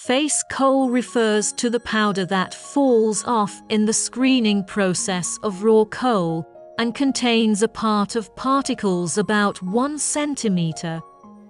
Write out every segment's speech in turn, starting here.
Face coal refers to the powder that falls off in the screening process of raw coal and contains a part of particles about 1 centimeter,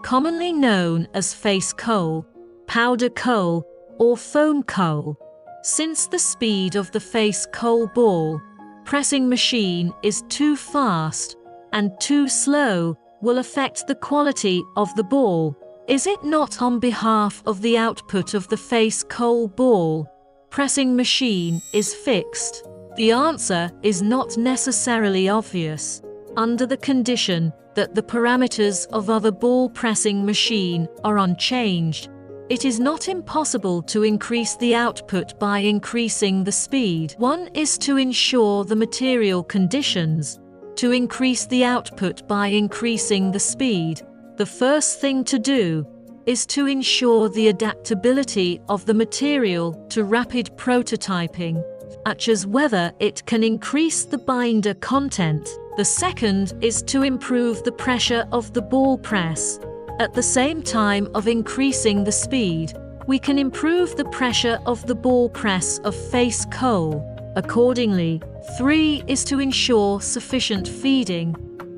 commonly known as face coal, powder coal, or foam coal. Since the speed of the face coal ball pressing machine is too fast and too slow will affect the quality of the ball, is it not on behalf of the output of the face coal ball pressing machine is fixed? The answer is not necessarily obvious. Under the condition that the parameters of other ball pressing machine are unchanged, it is not impossible to increase the output by increasing the speed. One is to ensure the material conditions to increase the output by increasing the speed. The first thing to do is to ensure the adaptability of the material to rapid prototyping, such as whether it can increase the binder content. The second is to improve the pressure of the ball press. At the same time of increasing the speed, we can improve the pressure of the ball press of face coal. Accordingly, 3 is to ensure sufficient feeding.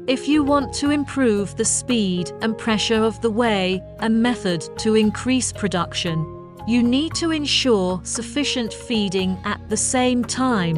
If you want to improve the speed and pressure of the way and method to increase production, you need to ensure sufficient feeding at the same time.